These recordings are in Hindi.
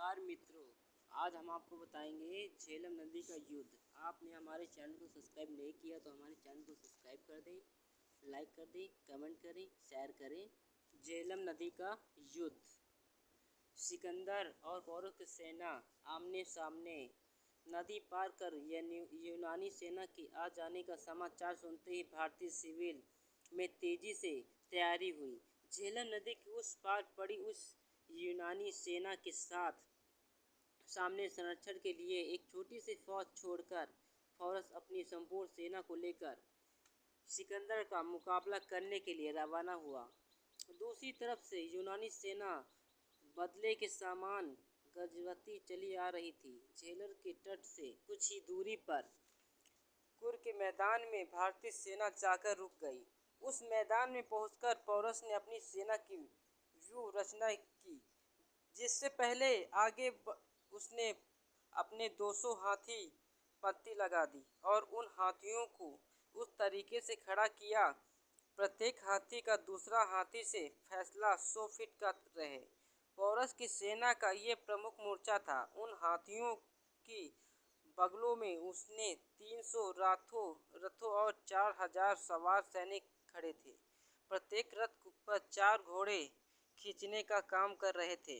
नमस्कार मित्रों, आज हम आपको बताएंगे झेलम नदी का युद्ध। आपने हमारे चैनल को सब्सक्राइब नहीं किया तो हमारे चैनल को सब्सक्राइब कर दें, लाइक कर दें, कमेंट करें, शेयर करें। झेलम नदी का युद्ध। सिकंदर और पौरव की सेना आमने सामने। नदी पार कर यूनानी सेना के आ जाने का समाचार सुनते ही भारतीय सिविल में तेजी से तैयारी हुई। झेलम नदी के उस पार पड़ी उस यूनानी सेना के साथ सामने संरक्षण के लिए एक छोटी सी फौज छोड़कर फौरस अपनी संपूर्ण सेना को लेकर सिकंदर का मुकाबला करने के लिए रवाना हुआ। दूसरी तरफ से यूनानी सेना बदले के सामान गजवती चली आ रही थी। झेलम के तट से कुछ ही दूरी पर कुर के मैदान में भारतीय सेना जाकर रुक गई। उस मैदान में पहुंचकर पौरस ने अपनी सेना की व्यूह रचना की, जिससे पहले आगे उसने अपने 200 हाथी पंक्ति लगा दी और उन हाथियों को उस तरीके से खड़ा किया प्रत्येक हाथी का दूसरा हाथी से फैसला 100 फीट का रहे। पौरस की सेना का ये प्रमुख मोर्चा था। उन हाथियों की बगलों में उसने 300 रथों और 4000 सवार सैनिक खड़े थे। प्रत्येक रथ पर 4 घोड़े खींचने का काम कर रहे थे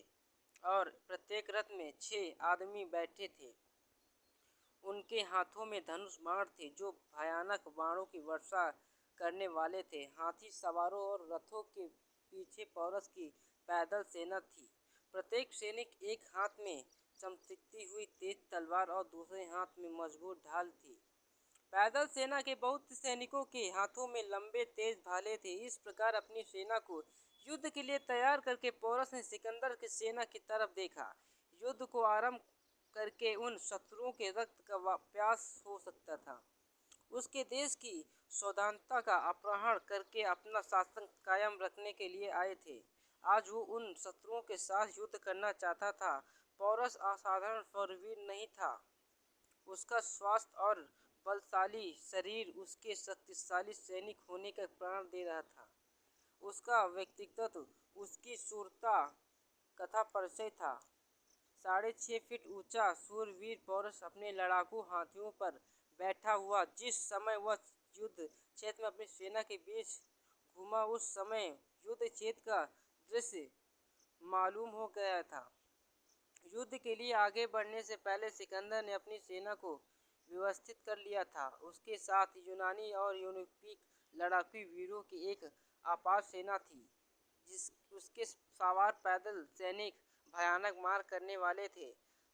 और प्रत्येक रथ में 6 आदमी बैठे थे। उनके हाथों में धनुष बाण थे जो भयानक बाणों की वर्षा करने वाले थे। हाथी सवारों और रथों के पीछे पौरस की पैदल सेना थी। प्रत्येक सैनिक एक हाथ में चमकती हुई तेज तलवार और दूसरे हाथ में मजबूत ढाल थी। पैदल सेना के बहुत सैनिकों के हाथों में लंबे तेज भाले थे। इस प्रकार अपनी सेना को युद्ध के लिए तैयार करके पौरस ने सिकंदर की सेना की तरफ देखा। युद्ध को आरंभ करके उन शत्रुओं के रक्त का प्यास हो सकता था। उसके देश की सौंदर्यता का अपहरण करके अपना शासन कायम रखने के लिए आए थे। आज वो उन शत्रुओं के साथ युद्ध करना चाहता था। पौरस असाधारण शूरवीर नहीं था। उसका स्वास्थ्य और बलशाली शरीर उसके शक्तिशाली सैनिक होने का प्रेरणा दे रहा था। उसका व्यक्तित्व उसकी शूरता कथा परिचय था। 6.5 फीट ऊंचा शूरवीर पौरस अपने लड़ाकू हाथियों पर बैठा हुआ जिस समय वह युद्ध क्षेत्र में अपनी सेना के बीच घूमा, उस समय युद्ध क्षेत्र का दृश्य मालूम हो गया था। युद्ध के लिए आगे बढ़ने से पहले सिकंदर ने अपनी सेना को व्यवस्थित कर लिया था। उसके साथ यूनानी और यूरोपीय लड़ाकू वीरों की एक अपार सेना थी। उसके सवार पैदल सैनिक भयानक मार करने वाले थे।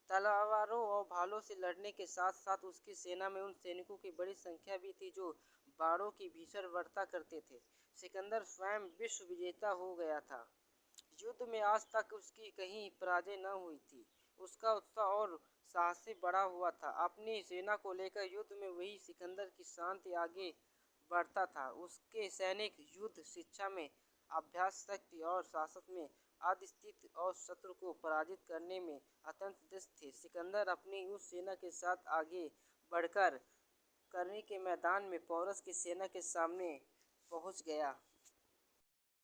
तलवारों और भालों से लड़ने के साथ साथ उसकी सेना में उन सैनिकों की बड़ी संख्या भी थी जो बाणों की भीषण वर्षा करते थे। सिकंदर स्वयं विश्व विजेता हो गया था। युद्ध में आज तक उसकी कहीं पराजय न हुई थी। उसका उत्साह और साहस बढ़ा हुआ था। अपनी सेना को लेकर युद्ध में वही सिकंदर की शांति आगे बढ़ता था। उसके सैनिक युद्ध शिक्षा में, अभ्यास शक्ति और साहस में अद्वितीय और शत्रु को पराजित करने में अत्यंत दक्ष थे। सिकंदर अपनी उस सेना के साथ आगे बढ़कर करनी के मैदान में पौरस की सेना के सामने पहुंच गया।